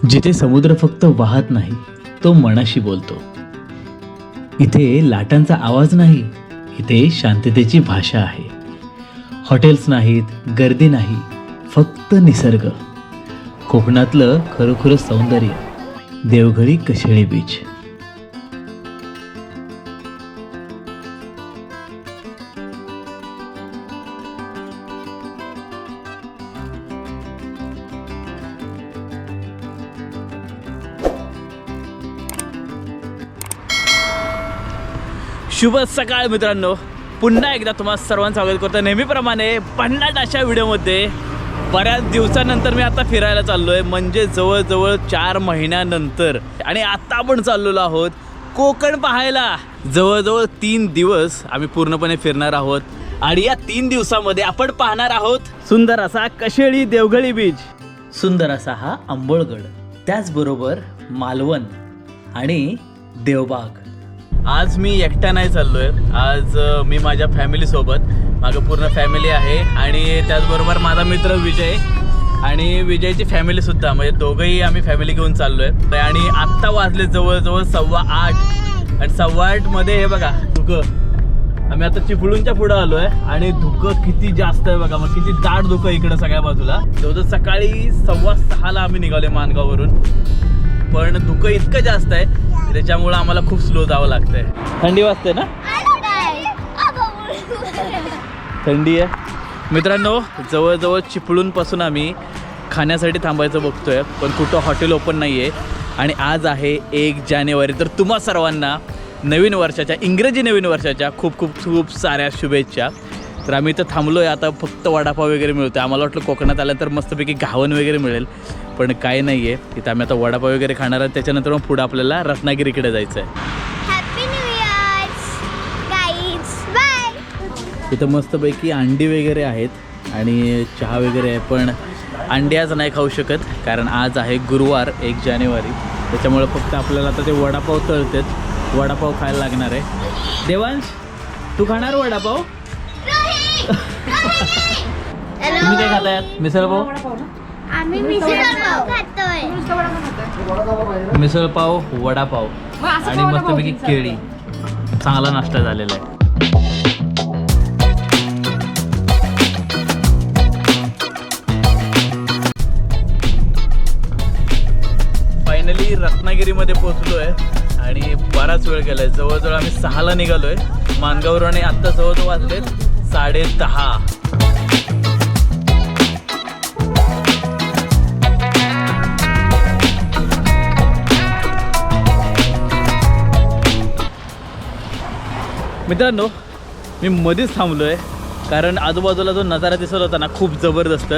जिथे समुद्र फक्त वाहत नाही, तो मनाशी बोलतो. इथे लाटांचा आवाज नाही, इथे शांततेची भाषा आहे. हॉटेल्स नाहीत, गर्दी नाही, फक्त निसर्ग. कोकणातलं खरोखर सौंदर्य, देवघळी कशेळी बीच. शुभ सकाळ मित्रांनो, पुन्हा एकदा तुम्हाला सर्वांचं स्वागत करतो. नेहमीप्रमाणे भन्नाट अशा व्हिडिओमध्ये बऱ्याच दिवसानंतर मी आता फिरायला चाललो आहे, म्हणजे जवळजवळ 4 महिन्यानंतर. आणि आता आपण चाललेलो आहोत कोकण पाहायला. जवळजवळ 3 दिवस आम्ही पूर्णपणे फिरणार आहोत आणि या 3 दिवसामध्ये आपण पाहणार आहोत सुंदर असा कशेळी देवघळी बीच, सुंदर असा हा आंबोळगड, त्याचबरोबर मालवण आणि देवबाग. आज मी एकटा नाही चाललोय. आज मी माझ्या फॅमिली सोबत, माझं पूर्ण फॅमिली आहे आणि त्याचबरोबर माझा मित्र विजय आणि विजयची फॅमिली सुद्धा, म्हणजे दोघंही आम्ही फॅमिली घेऊन चाललोय. आणि आत्ता वाजले जवळजवळ 8:15 आणि 8:15 मध्ये हे बघा धुकं. आम्ही आता चिपळूणच्या पुढं आलोय आणि धुकं किती जास्त आहे बघा, मग किती दाट धुकं इकडं सगळ्या बाजूला. जवळजवळ सकाळी 6:15 आम्ही निघालोय माणगाववरून, पण धुकं इतकं जास्त आहे त्याच्यामुळे आम्हाला खूप स्लो जावं लागतंय. थंडी वाजते ना, थंडी आहे मित्रांनो. जवळजवळ चिपळूणपासून आम्ही खाण्यासाठी थांबायचं बघतोय, पण कुठं हॉटेल ओपन नाही आहे. आणि आज आहे 1 जानेवारी, तर तुम्हा सर्वांना नवीन वर्षाच्या, इंग्रजी नवीन वर्षाच्या खूप खूप खूप साऱ्या शुभेच्छा. तर आम्ही इथं थांबलो आहे. आता फक्त वडापाव वगैरे मिळतो. आम्हाला वाटलं कोकणात आल्यानंतर मस्तपैकी घावन वगैरे मिळेल, पण काय नाही आहे इथं. आम्ही आता वडापाव वगैरे खाणार आहे, त्याच्यानंतर मग पुढं आपल्याला रत्नागिरीकडे जायचं आहे. Happy new year guys, bye. इथं मस्तपैकी अंडी वगैरे आहेत आणि चहा वगैरे आहे, पण अंडी आज नाही खाऊ शकत कारण आज आहे गुरुवार 1 जानेवारी. त्याच्यामुळे फक्त आपल्याला आता ते वडापाव तळतात, वडापाव खायला लागणार आहे. देवांश, तू खाणार वडापाव? तुम्ही काय खाताय? मिसळपाव? आम्ही मिसळपाव खातोय. मिसळपाव, वडापाव आणि मस्तपैकी केळी. चांगला नाश्ता झालेला आहे. फायनली रत्नागिरीमध्ये पोहोचलो आहे आणि बराच वेळ गेलाय. जवळजवळ आम्ही 6ला निघालोय माणगावरून आणि आत्ता जवळजवळ वाजलेत 10:30. मित्रांनो, मी मध्येच थांबलो आहे कारण आजूबाजूला जो नजारा दिसत होता ना, खूप जबरदस्त.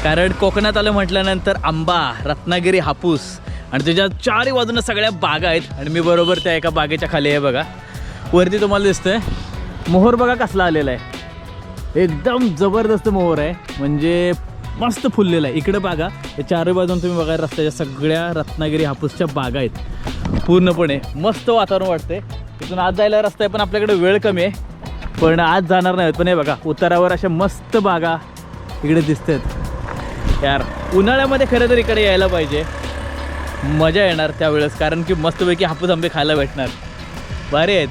कारण कोकणात आलं म्हटल्यानंतर आंबा, रत्नागिरी, हापूस आणि त्याच्या 4 बाजूनं सगळ्या बागा आहेत. आणि मी बरोबर त्या एका बागेच्या खाली आहे बघा. वरती तुम्हाला दिसतंय मोहर, बघा कसला आलेला आहे. एकदम जबरदस्त मोहर आहे, म्हणजे मस्त फुललेला आहे. इकडं बागा, या 4 बाजून तुम्ही बघा रस्त्याच्या सगळ्या रत्नागिरी हापूसच्या बागा आहेत. पूर्णपणे मस्त वातावरण वाटते. तिथून आज जायला रस्ता आहे, पण आपल्याकडे वेळ कमी आहे, पण आज जाणार नाही. पण हे बघा उतारावर अशा मस्त बागा इकडे दिसतात. यार उन्हाळ्यामध्ये खरं तर इकडे यायला पाहिजे, मजा येणार त्यावेळेस, कारण की मस्तपैकी हापूस आंबे खायला भेटणार. भारी आहेत.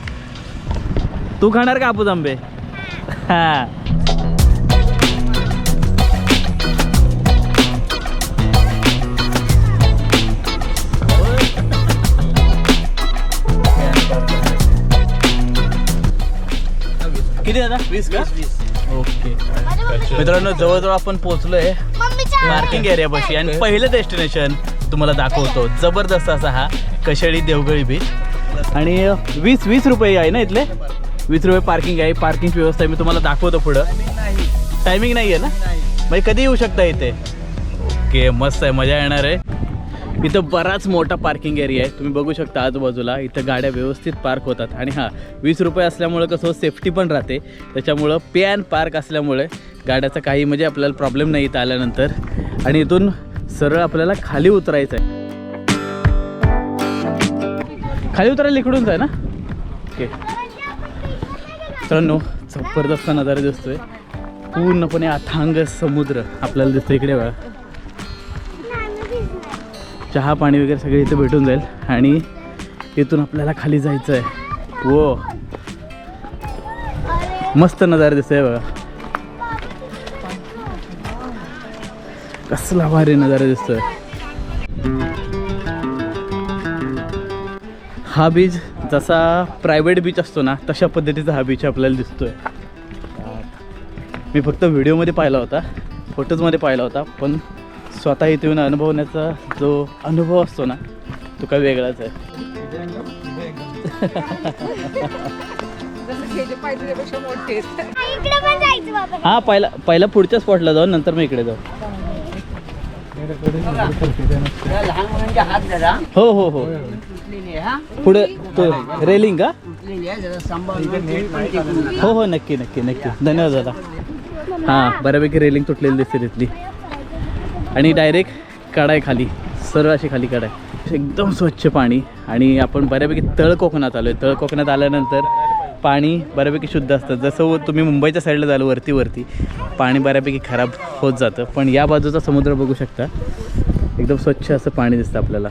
तू खाणार का हापूस आंबे? हां. किती दादा? 20 का? ओके मित्रांनो, जवळजवळ आपण पोहोचलोय पार्किंग एरिया पाशी आणि पहिलं डेस्टिनेशन तुम्हाला दाखवतो. जबरदस्त असा हा कशेळी देवघळी बीच. आणि 20 रुपये आहे ना इथले, 20 रुपये पार्किंग आहे. पार्किंगची व्यवस्था मी तुम्हाला दाखवतो पुढं. टायमिंग नाही आहे ना, म्हणजे कधी येऊ शकता इथे. ओके, मस्त आहे, मजा येणार आहे. इथं बराच मोठा पार्किंग एरिया आहे, तुम्ही बघू शकता आजूबाजूला. इथं गाड्या व्यवस्थित पार्क होतात. आणि हां, 20 रुपये असल्यामुळं कसं सेफ्टी पण राहते, त्याच्यामुळं पे अँड पार्क असल्यामुळे गाड्याचा काही म्हणजे आपल्याला प्रॉब्लेम नाही इथं आल्यानंतर. आणि इथून सरळ आपल्याला खाली उतरायचं आहे. खाली उतरायला इकडूनच आहे ना. ओके मित्रांनो, जबरदस्त नजारा दिसतोय. पूर्णपणे अथांग समुद्र आपल्याला दिसतो इकडे बघा. चहा पाणी वगैरे सगळे इथे भेटून जाईल आणि इथून आपल्याला खाली जायचं आहे. वो मस्त नजारा दिसतोय बघा, कसला भारी नजारा दिसतोय. हा बीच जसा प्रायव्हेट बीच असतो ना तशा पद्धतीचा हा बीच आपल्याला दिसतोय. मी फक्त व्हिडिओमध्ये पाहिला होता, फोटोजमध्ये पाहिला होता, पण स्वतः इथे येऊन अनुभवण्याचा जो अनुभव असतो ना तो काही वेगळाच आहे. इकडे पण जायचं बाबा. हा पहिला पुढच्या स्पॉटला जाऊ, नंतर मी इकडे जाऊ. हो हो हो पुढे तो रेलिंग का? हो हो नक्की नक्की नक्की, धन्यवाद दादा. हां बऱ्यापैकी रेलिंग तुटलेली दिसते तिथली आणि डायरेक्ट कडाय खाली, सरळ अशी खाली कडाय, एकदम स्वच्छ पाणी. आणि आपण बऱ्यापैकी तळ कोकणात आलो आहे. तळ कोकणात आल्यानंतर पाणी बऱ्यापैकी शुद्ध असतं. जसं तुम्ही मुंबईच्या साईडला जाल वरती पाणी बऱ्यापैकी खराब होत जातं, पण या बाजूचा समुद्र बघू शकता, एकदम स्वच्छ असं पाणी दिसतं आपल्याला.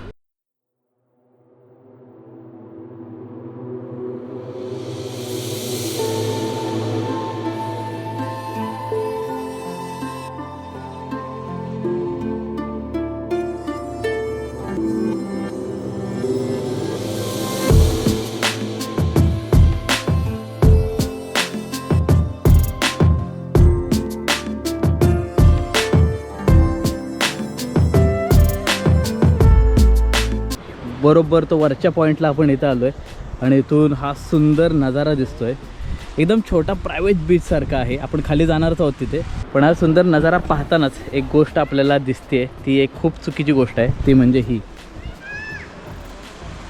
बरोबर तो वरच्या पॉईंटला आपण इथं आलो आहे आणि इथून हा सुंदर नजारा दिसतो आहे. एकदम छोटा प्रायव्हेट बीचसारखा आहे. आपण खाली जाणारच आहोत तिथे, पण हा सुंदर नजारा पाहतानाच एक गोष्ट आपल्याला दिसते, ती एक खूप चुकीची गोष्ट आहे. ती म्हणजे ही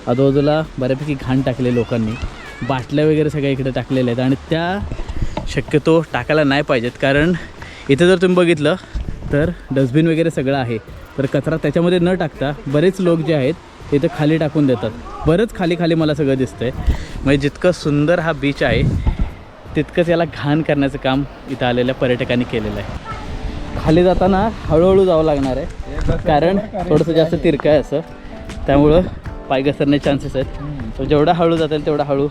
आजूबाजूला बऱ्यापैकी घाण टाकले लोकांनी, बाटल्या वगैरे सगळ्या इकडे टाकलेल्या आहेत आणि त्या शक्यतो टाकायला नाही पाहिजेत. कारण इथे जर तुम्ही बघितलं तर डस्टबिन वगैरे सगळं आहे, तर कचरा त्याच्यामध्ये न टाकता बरेच लोक जे आहेत इथं खाली टाकून देतात. बरंच खाली मला सगळं दिसतंय. म्हणजे जितकं सुंदर हा बीच आहे तितकंच याला घाण करण्याचं काम इथं आलेल्या पर्यटकांनी केलेलं आहे. खाली जाताना हळूहळू जावं लागणार आहे, कारण थोडंसं जास्त तिरकं आहे असं, त्यामुळं पाय घसरण्याचे चान्सेस आहेत. तर जेवढा हळू जाता तेवढा हळू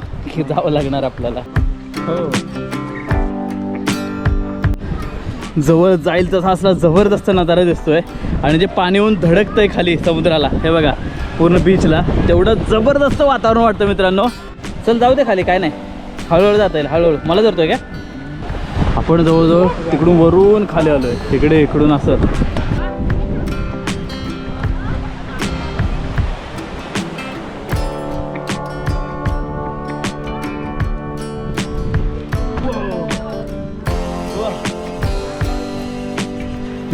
जावं लागणार आपल्याला. हो, जवळ जाईल तसा असला जबरदस्त नजारा दिसतोय आणि जे पाणी येऊन धडकतंय खाली समुद्राला, हे बघा पूर्ण बीचला, तेवढं जबरदस्त वातावरण वाटतं मित्रांनो. चल जाऊ दे खाली, काय नाही, हळूहळू जाता येईल, हळूहळू. मला धरतोय का? आपण जवळजवळ तिकडून वरून खाली आलोय, तिकडे इकडून असं.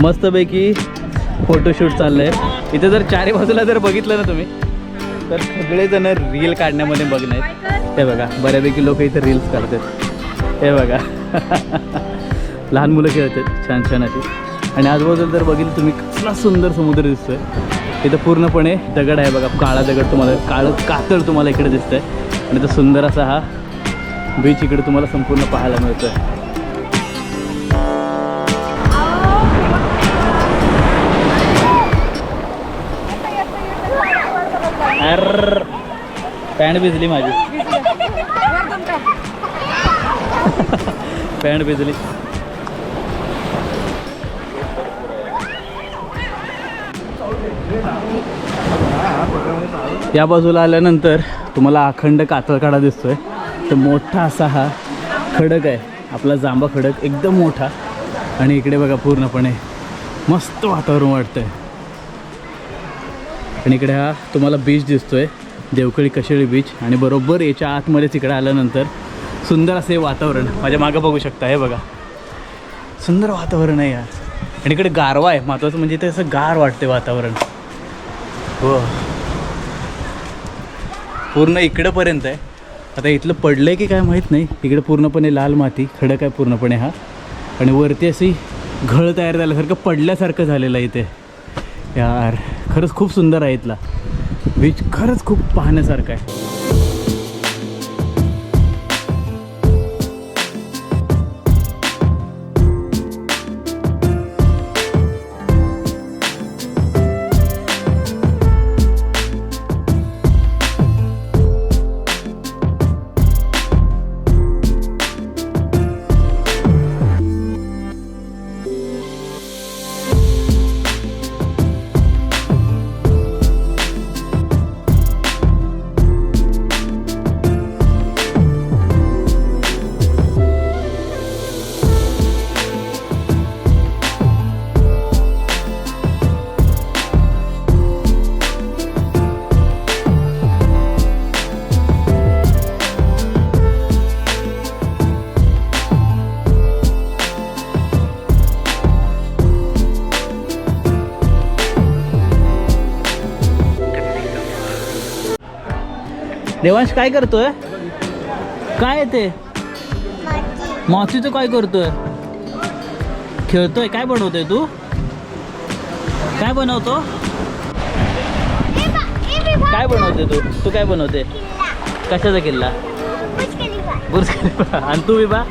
मस्तपैकी फोटोशूट चाललंय इथे. जर चारी बाजूला जर बघितलं ना तुम्ही तर सगळेजण रील काढण्यामध्ये बघणं आहेत. हे बघा बऱ्यापैकी लोक इथे रील्स काढतात. हे बघा लहान मुलं खेळतात छान छान अशी. आणि आजूबाजूला जर बघितलं तुम्ही कसला सुंदर समुद्र दिसतोय. इथं पूर्णपणे दगड आहे बघा, काळा दगड तुम्हाला, काळं कातळ तुम्हाला इकडे दिसतंय. आणि तो सुंदर असा हा बीच इकडे तुम्हाला संपूर्ण पाहायला मिळतोय. अर पॅन्ट भिजली माझी, पॅन्ट भिजली. या बाजूला आल्यानंतर तुम्हाला अखंड कातळकडा दिसतोय. तर मोठा असा हा खडक आहे आपला, जांभा खडक, एकदम मोठा. आणि इकडे बघा पूर्णपणे मस्त वातावरण वाटतंय. आणि इकडे हा तुम्हाला बीच दिसतोय, देवकळी कशेळी बीच. आणि बरोबर याच्या आतमध्ये तिकडे आल्यानंतर सुंदर असे वातावरण माझ्या मागं बघू शकता. हे बघा सुंदर वातावरण आहे यार. आणि इकडे गारवा आहे, महत्त्वाचं म्हणजे ते असं गार वाटते वातावरण. हो पूर्ण इकडंपर्यंत आहे. आता इथलं पडलं आहे की काय माहीत नाही. इकडे पूर्णपणे लाल माती, खडक आहे पूर्णपणे हा. आणि वरती अशी घळ तयार झाल्यासारखं, पडल्यासारखं झालेलं आहे इथे यार. खरंच खूप सुंदर आहे इथला बीच, खरंच खूप पाहण्यासारखं आहे. देवांश काय करतोय? काय आहे ते? मातीचं काय करतोय? खेळतोय? काय बनवतोय तू? काय बनवतो? काय बनवते तू? तू काय बनवते? कशाचा किल्ला? बुर्ज खलिफा. आणि तू विभा?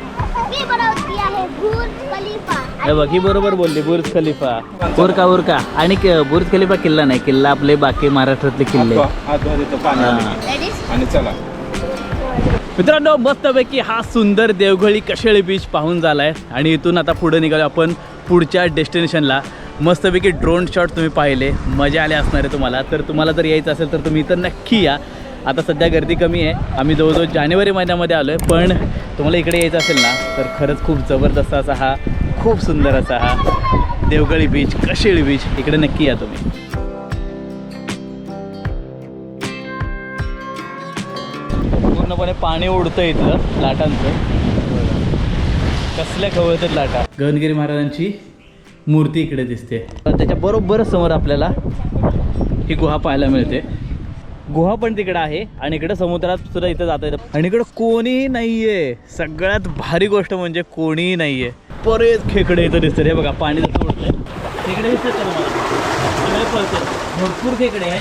मी बनवती आहे बुर्ज खलिफा. हे बघ ही बरोबर बोलली, बुर्ज खलिफा. उरका आणि बुर्ज खलिफा किल्ला नाही, किल्ला आपले बाकी महाराष्ट्रातले किल्ले. आणि चला मित्रांनो, मस्तपैकी हा सुंदर देवघळी कशेळी बीच पाहून झालाय आणि इथून आता पुढे निघालो आपण पुढच्या डेस्टिनेशनला. मस्तपैकी ड्रोन शॉट तुम्ही पाहिले, मजा आले असणार आहे तुम्हाला. तर तुम्हाला जर यायचं असेल तर तुम्ही इथं नक्की या. आता सध्या गर्दी कमी आहे, आम्ही जवळजवळ जानेवारी महिन्यामध्ये आलो आहे. पण तुम्हाला इकडे यायचं असेल ना तर खरंच खूप जबरदस्त असा हा, खूप सुंदर असा हा देवघळी बीच, कशेळी बीच, इकडे नक्की या तुम्ही. पूर्णपणे पाणी उडतं इथलं लाटांचं. कसल्या खवळतात लाटा. गगनगिरी महाराजांची मूर्ती इकडे दिसते. त्याच्या बरोबर समोर आपल्याला ही गुहा पाहायला मिळते. गुहा पण तिकडे आहे आणि इकडे समुद्रात सुद्धा इथं जाता येतं. आणि इकडं कोणीही नाहीये. सगळ्यात भारी गोष्ट म्हणजे कोणीही नाहीये. बरेच खेकडे इथं दिसतात. हे बघा पाणी जसं उडतंय तिकडे दिसतात तुम्हाला, भरपूर खेकडे आहे.